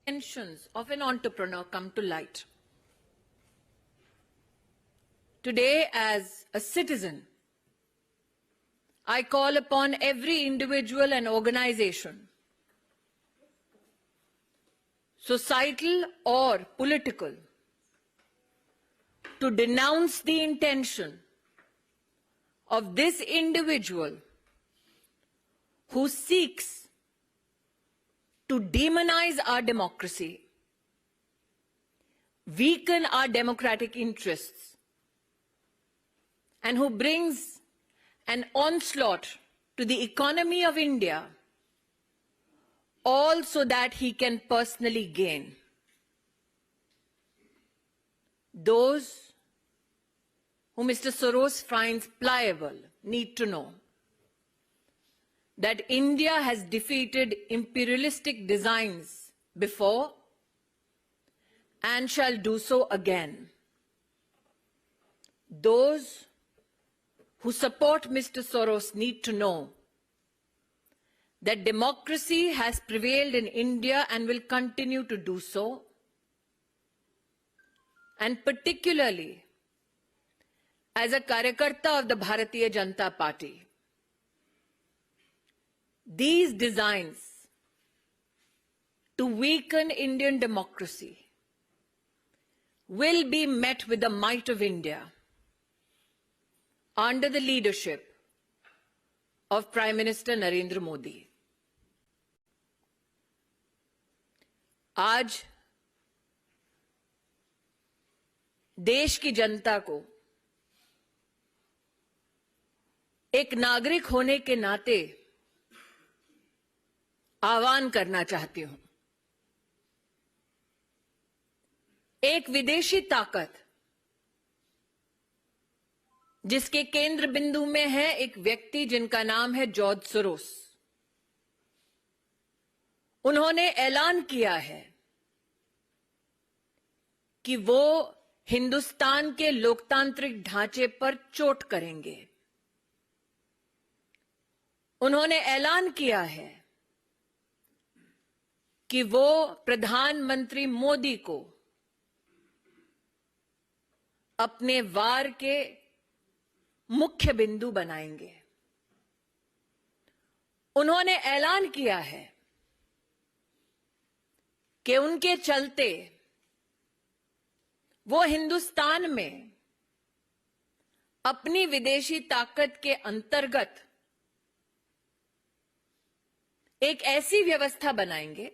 Intentions of an entrepreneur come to light. Today, as a citizen, I call upon every individual and organization, societal or political, to denounce the intention of this individual who seeks to demonize our democracy, weaken our democratic interests, and who brings an onslaught to the economy of India, all so that he can personally gain. Those who Mr. Soros finds pliable need to know that India has defeated imperialistic designs before and shall do so again. Those who support Mr. Soros need to know that democracy has prevailed in India and will continue to do so, and particularly as a Karyakarta of the Bharatiya Janata Party, these designs to weaken Indian democracy will be met with the might of India under the leadership of Prime Minister Narendra Modi. आज देश की जनता को एक नागरिक होने के नाते आह्वान करना चाहती हूं। एक विदेशी ताकत जिसके केंद्र बिंदु में है एक व्यक्ति जिनका नाम है जॉर्ज सोरोस, उन्होंने ऐलान किया है कि वो हिंदुस्तान के लोकतांत्रिक ढांचे पर चोट करेंगे। उन्होंने ऐलान किया है कि वो प्रधानमंत्री मोदी को अपने वार के मुख्य बिंदु बनाएंगे। उन्होंने ऐलान किया है कि उनके चलते वो हिंदुस्तान में अपनी विदेशी ताकत के अंतर्गत एक ऐसी व्यवस्था बनाएंगे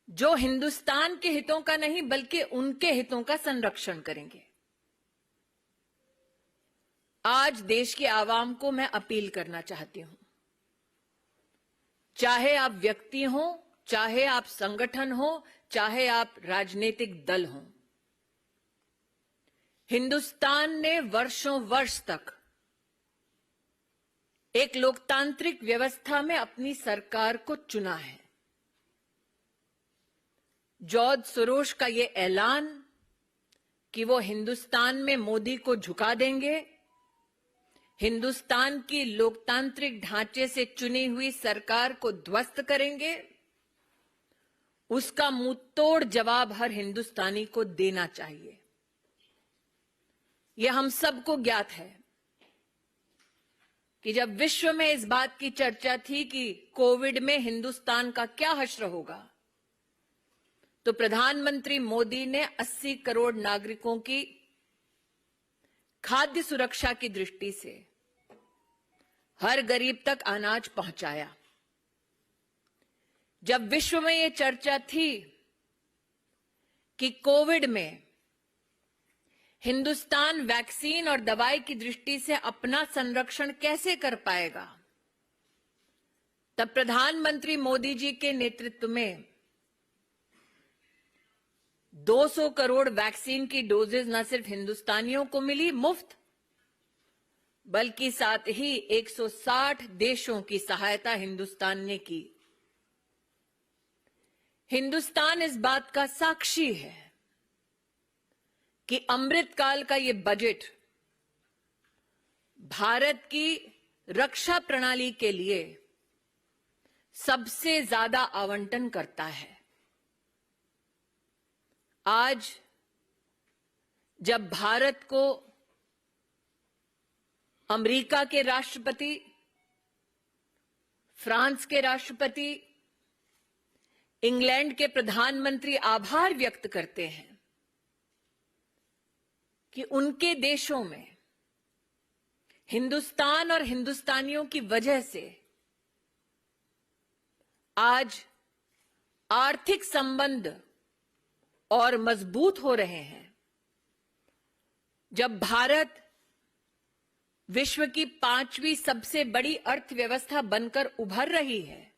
जो हिंदुस्तान के हितों का नहीं बल्कि उनके हितों का संरक्षण करेंगे। आज देश की आवाम को मैं अपील करना चाहती हूं, चाहे आप व्यक्ति हो, चाहे आप संगठन हो, चाहे आप राजनीतिक दल हो, हिंदुस्तान ने वर्षों वर्ष तक एक लोकतांत्रिक व्यवस्था में अपनी सरकार को चुना है। जॉर्ज सोरोस का ये ऐलान कि वो हिंदुस्तान में मोदी को झुका देंगे, हिंदुस्तान की लोकतांत्रिक ढांचे से चुनी हुई सरकार को ध्वस्त करेंगे, उसका मुंहतोड़ जवाब हर हिंदुस्तानी को देना चाहिए। यह हम सबको ज्ञात है कि जब विश्व में इस बात की चर्चा थी कि कोविड में हिंदुस्तान का क्या हश्र होगा, तो प्रधानमंत्री मोदी ने 80 करोड़ नागरिकों की खाद्य सुरक्षा की दृष्टि से हर गरीब तक अनाज पहुंचाया। जब विश्व में यह चर्चा थी कि कोविड में हिंदुस्तान वैक्सीन और दवाई की दृष्टि से अपना संरक्षण कैसे कर पाएगा, तब प्रधानमंत्री मोदी जी के नेतृत्व में 200 करोड़ वैक्सीन की डोजेज न सिर्फ हिंदुस्तानियों को मिली मुफ्त, बल्कि साथ ही 160 देशों की सहायता हिंदुस्तान ने की। हिंदुस्तान इस बात का साक्षी है कि अमृतकाल का ये बजट भारत की रक्षा प्रणाली के लिए सबसे ज्यादा आवंटन करता है। आज जब भारत को अमेरिका के राष्ट्रपति, फ्रांस के राष्ट्रपति, इंग्लैंड के प्रधानमंत्री आभार व्यक्त करते हैं कि उनके देशों में हिंदुस्तान और हिंदुस्तानियों की वजह से आज आर्थिक संबंध और मजबूत हो रहे हैं, जब भारत विश्व की 5वीं सबसे बड़ी अर्थव्यवस्था बनकर उभर रही है,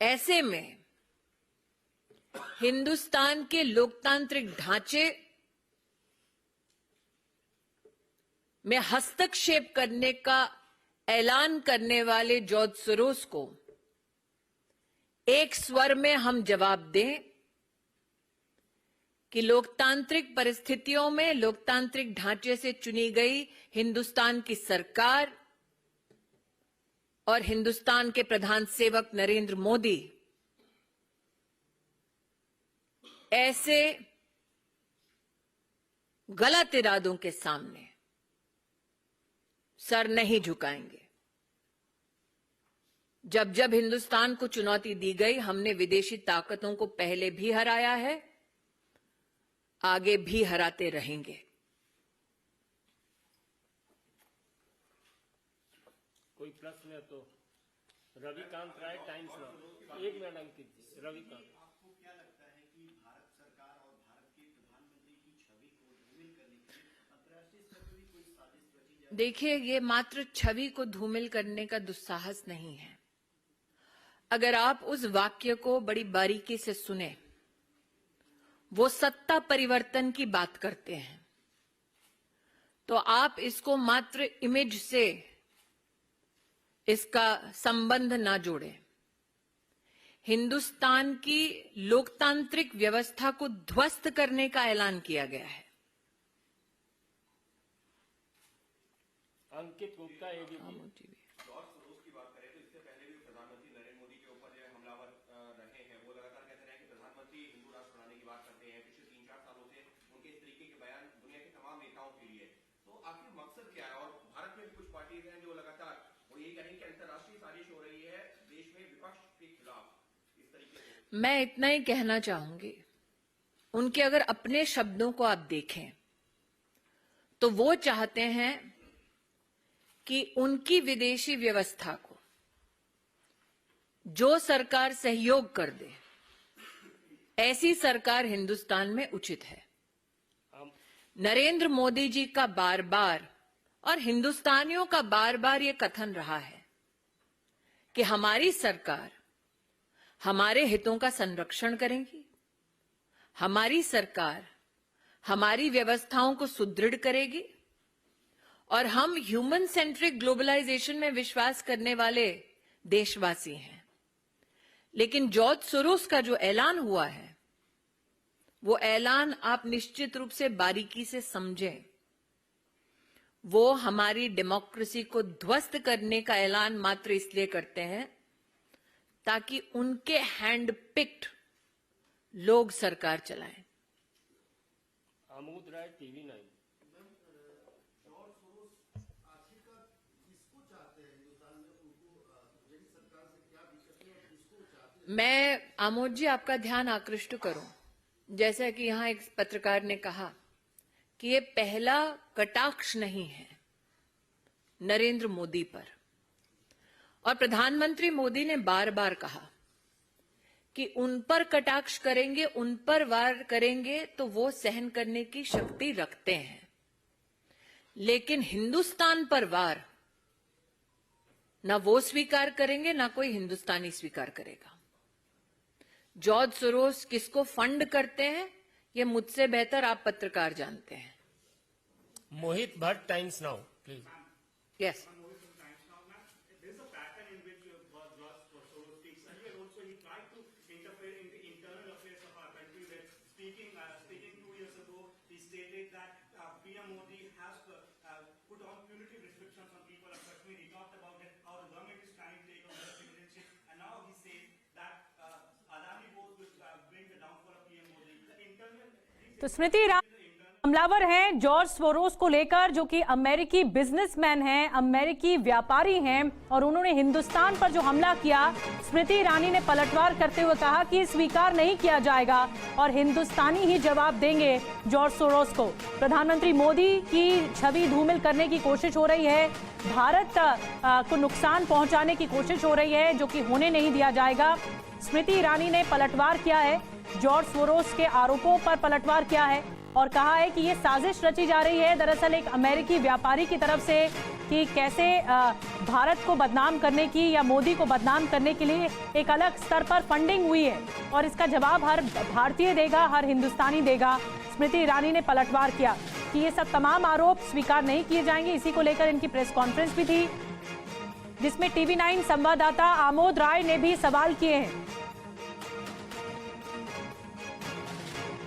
ऐसे में हिंदुस्तान के लोकतांत्रिक ढांचे में हस्तक्षेप करने का ऐलान करने वाले जॉर्ज सोरोस को एक स्वर में हम जवाब दें कि लोकतांत्रिक परिस्थितियों में लोकतांत्रिक ढांचे से चुनी गई हिंदुस्तान की सरकार और हिंदुस्तान के प्रधान सेवक नरेंद्र मोदी ऐसे गलत इरादों के सामने सर नहीं झुकाएंगे। जब जब हिंदुस्तान को चुनौती दी गई, हमने विदेशी ताकतों को पहले भी हराया है, आगे भी हराते रहेंगे। कोई प्रश्न है तो रविकांत राय, टाइम्स नाउ। 1 मिनट अंकित जी। रविकांत, आपको क्या लगता है कि भारत सरकार और भारत के प्रधानमंत्री की छवि को धूमिल करने के लिए अंतर्राष्ट्रीय स्तर पर भी कोई साजिश रची जाए? देखिए, ये मात्र छवि को धूमिल करने का दुस्साहस नहीं है। अगर आप उस वाक्य को बड़ी बारीकी से सुने, वो सत्ता परिवर्तन की बात करते हैं, तो आप इसको मात्र इमेज से इसका संबंध ना जोड़ें। हिंदुस्तान की लोकतांत्रिक व्यवस्था को ध्वस्त करने का ऐलान किया गया है। अंकित गुप्ता, एबीपी। जॉर्ज सोरोस की बात करें तो इससे पहले भी प्रधानमंत्री नरेंद्र मोदी के ऊपर जो हमलावर रहे हैं, वो लगातार कहते रहे कि प्रधानमंत्री हिंदू राष्ट्र बनाने की बात करते हैं। पिछले 3-4 सालों से उनके इस तरीके के बयान दुनिया के तमाम नेताओं के लिए। तो आखिर मकसद क्या है? और भारत में भी कुछ पार्टीज हैं जो लगातार वो यही कह रही है कि अंतर्राष्ट्रीय साजिश हो रही है देश में विपक्ष के खिलाफ इस तरीके से। मैं इतना ही कहना चाहूंगी, उनके अगर अपने शब्दों को आप देखें तो वो चाहते हैं कि उनकी विदेशी व्यवस्था को जो सरकार सहयोग कर दे, ऐसी सरकार हिंदुस्तान में उचित है। नरेंद्र मोदी जी का बार बार और हिंदुस्तानियों का बार बार ये कथन रहा है कि हमारी सरकार हमारे हितों का संरक्षण करेगी, हमारी सरकार हमारी व्यवस्थाओं को सुदृढ़ करेगी और हम ह्यूमन सेंट्रिक ग्लोबलाइजेशन में विश्वास करने वाले देशवासी हैं। लेकिन जॉर्ज सोरोस का जो ऐलान हुआ है, वो ऐलान आप निश्चित रूप से बारीकी से समझें। वो हमारी डेमोक्रेसी को ध्वस्त करने का ऐलान मात्र इसलिए करते हैं ताकि उनके हैंड पिक्ड लोग सरकार चलाएं। आमोद राय, टीवी 9। मैं आमोद जी आपका ध्यान आकृष्ट करूं, जैसा कि यहां एक पत्रकार ने कहा कि ये पहला कटाक्ष नहीं है नरेंद्र मोदी पर, और प्रधानमंत्री मोदी ने बार बार कहा कि उन पर कटाक्ष करेंगे, उन पर वार करेंगे तो वो सहन करने की शक्ति रखते हैं, लेकिन हिंदुस्तान पर वार ना वो स्वीकार करेंगे ना कोई हिंदुस्तानी स्वीकार करेगा। जॉर्ज सोरोस किसको फंड करते हैं, ये मुझसे बेहतर आप पत्रकार जानते हैं। Mohit Bhatt, Times Now, please. Yes. तो स्मृति ईरानी हमलावर हैं जॉर्ज सोरोस को लेकर, जो कि अमेरिकी बिजनेसमैन हैं, अमेरिकी व्यापारी हैं, और उन्होंने हिंदुस्तान पर जो हमला किया, स्मृति ईरानी ने पलटवार करते हुए कहा कि स्वीकार नहीं किया जाएगा और हिंदुस्तानी ही जवाब देंगे जॉर्ज सोरोस को। प्रधानमंत्री मोदी की छवि धूमिल करने की कोशिश हो रही है, भारत को नुकसान पहुंचाने की कोशिश हो रही है, जो कि होने नहीं दिया जाएगा। स्मृति ईरानी ने पलटवार किया है, जॉर्ज सोरोस के आरोपों पर पलटवार किया है और कहा है कि ये साजिश रची जा रही है दरअसल एक अमेरिकी व्यापारी की तरफ से कि कैसे भारत को बदनाम करने की या मोदी को बदनाम करने के लिए एक अलग स्तर पर फंडिंग हुई है और इसका जवाब हर भारतीय देगा, हर हिंदुस्तानी देगा। स्मृति ईरानी ने पलटवार किया कि ये सब तमाम आरोप स्वीकार नहीं किए जाएंगे। इसी को लेकर इनकी प्रेस कॉन्फ्रेंस भी थी, जिसमें TV9 संवाददाता आमोद राय ने भी सवाल किए हैं